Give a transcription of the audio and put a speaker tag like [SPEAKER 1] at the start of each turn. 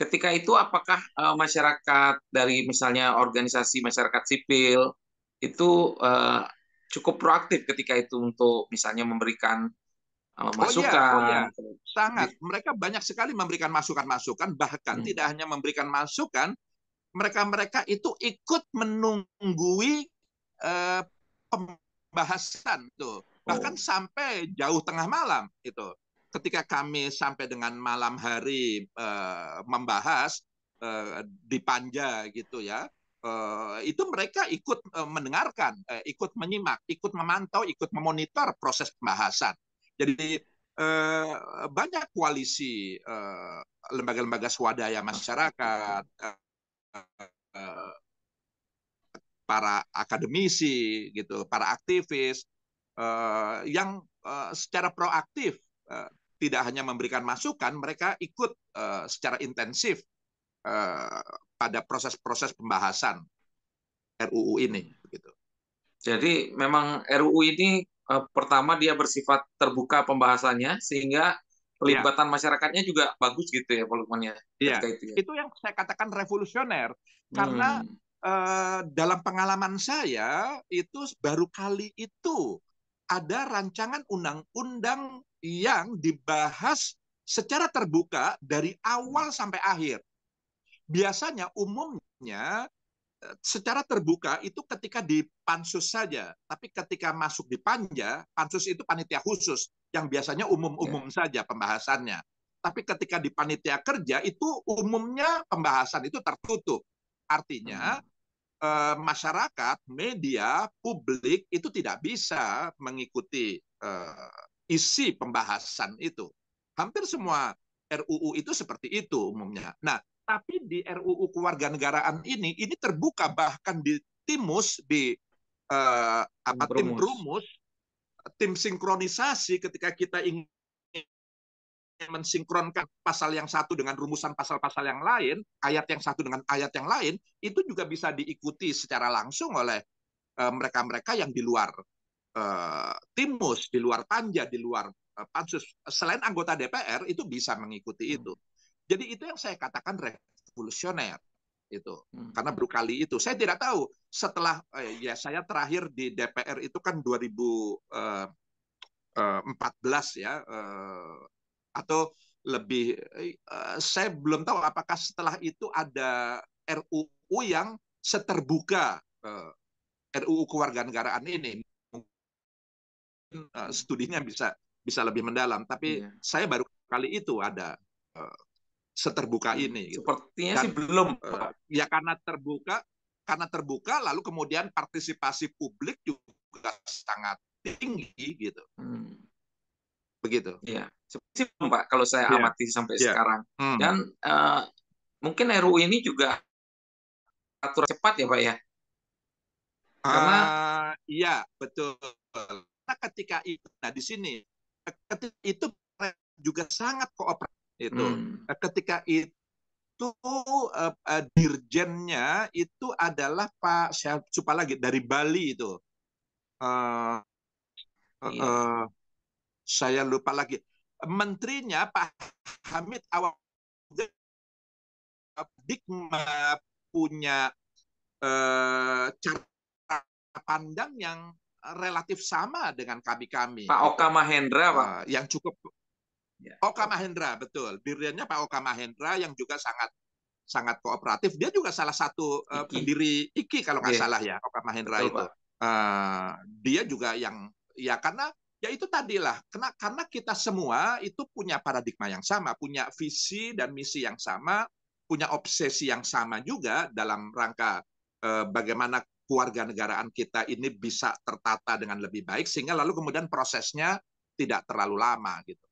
[SPEAKER 1] ketika itu apakah masyarakat dari misalnya organisasi masyarakat sipil itu eh, cukup proaktif ketika itu untuk misalnya memberikan
[SPEAKER 2] Oh ya,
[SPEAKER 1] masukan?
[SPEAKER 2] sangat. Mereka banyak sekali memberikan masukan-masukan, bahkan
[SPEAKER 1] Hmm.
[SPEAKER 2] tidak hanya memberikan masukan, mereka-mereka itu ikut menunggui eh, pembahasan tuh, bahkan
[SPEAKER 1] Oh,
[SPEAKER 2] sampai jauh tengah malam itu. Ketika kami sampai dengan malam hari membahas di Panja gitu ya, itu mereka ikut mendengarkan, ikut menyimak, ikut memantau, ikut memonitor proses pembahasan. Jadi eh, banyak koalisi lembaga-lembaga swadaya masyarakat, para akademisi gitu, para aktivis yang secara proaktif tidak hanya memberikan masukan, mereka ikut secara intensif pada proses-proses pembahasan RUU ini begitu.
[SPEAKER 1] jadi memang RUU ini pertama dia bersifat terbuka pembahasannya sehingga
[SPEAKER 2] Ya,
[SPEAKER 1] pelibatan masyarakatnya juga bagus gitu ya volumenya
[SPEAKER 2] iya.
[SPEAKER 1] ketika itu ya.
[SPEAKER 2] Itu yang saya katakan revolusioner karena
[SPEAKER 1] Hmm.
[SPEAKER 2] dalam pengalaman saya itu baru kali itu ada rancangan undang-undang yang dibahas secara terbuka dari awal sampai akhir. Biasanya umumnya secara terbuka itu ketika di pansus saja, tapi ketika masuk di panja, pansus itu panitia khusus yang biasanya
[SPEAKER 1] Ya.
[SPEAKER 2] umum-umum saja pembahasannya. Tapi ketika di panitia kerja itu umumnya pembahasan itu tertutup. Artinya
[SPEAKER 1] Hmm.
[SPEAKER 2] masyarakat, media, publik itu tidak bisa mengikuti isi pembahasan itu. Hampir semua RUU itu seperti itu umumnya. Nah, tapi di RUU kewarganegaraan ini terbuka, bahkan di Timus, di tim
[SPEAKER 1] Rumus.
[SPEAKER 2] perumus, tim sinkronisasi, ketika kita ingin mensinkronkan pasal yang satu dengan rumusan pasal-pasal yang lain, ayat yang satu dengan ayat yang lain, itu juga bisa diikuti secara langsung oleh mereka-mereka yang di luar Timus, di luar Panja, di luar Pansus. Selain anggota DPR, itu bisa mengikuti
[SPEAKER 1] Hmm.
[SPEAKER 2] itu. Jadi itu yang saya katakan revolusioner itu.
[SPEAKER 1] Hmm.
[SPEAKER 2] Karena baru kali itu. Saya tidak tahu setelah ya saya terakhir di DPR itu kan 2014 ya, atau lebih, saya belum tahu apakah setelah itu ada RUU yang seterbuka RUU kewarganegaraan ini. Studinya bisa bisa lebih mendalam, tapi
[SPEAKER 1] Iya.
[SPEAKER 2] saya baru kali itu ada seterbuka
[SPEAKER 1] Hmm.
[SPEAKER 2] ini gitu.
[SPEAKER 1] Sepertinya sih
[SPEAKER 2] Dan
[SPEAKER 1] belum, Pak.
[SPEAKER 2] ya karena terbuka lalu kemudian partisipasi publik juga sangat tinggi gitu.
[SPEAKER 1] Hmm.
[SPEAKER 2] Begitu.
[SPEAKER 1] Iya. Seperti sih belum, Pak, kalau saya
[SPEAKER 2] Iya.
[SPEAKER 1] amati sampai
[SPEAKER 2] Iya.
[SPEAKER 1] sekarang.
[SPEAKER 2] Hmm.
[SPEAKER 1] Dan mungkin RUU ini juga atur cepat ya, Pak ya. Karena
[SPEAKER 2] Iya, betul. Nah, ketika itu, nah di sini ketika itu juga sangat kooperatif itu.
[SPEAKER 1] hmm,
[SPEAKER 2] Ketika itu dirjennya itu adalah Pak, saya lupa lagi, dari Bali itu. Uh,
[SPEAKER 1] iya, iya.
[SPEAKER 2] uh, saya lupa lagi. Menterinya Pak Hamid Awang Dikma punya cara pandang yang relatif sama dengan kami-kami
[SPEAKER 1] Pak Oka
[SPEAKER 2] gitu.
[SPEAKER 1] Mahendra, Pak.
[SPEAKER 2] Yang cukup
[SPEAKER 1] Ya,
[SPEAKER 2] Oka
[SPEAKER 1] Oka.
[SPEAKER 2] Mahendra, betul. Dirjennya Pak Oka Mahendra yang juga sangat sangat kooperatif. Dia juga salah satu
[SPEAKER 1] Iki.
[SPEAKER 2] pendiri IKI kalau nggak
[SPEAKER 1] Iya,
[SPEAKER 2] salah ya, Oka Mahendra
[SPEAKER 1] betul,
[SPEAKER 2] itu.
[SPEAKER 1] Pak.
[SPEAKER 2] Dia juga yang ya karena ya itu tadilah karena kita semua itu punya paradigma yang sama, punya visi dan misi yang sama, punya obsesi yang sama juga dalam rangka bagaimana kewarganegaraan kita ini bisa tertata dengan lebih baik sehingga lalu kemudian prosesnya tidak terlalu lama gitu.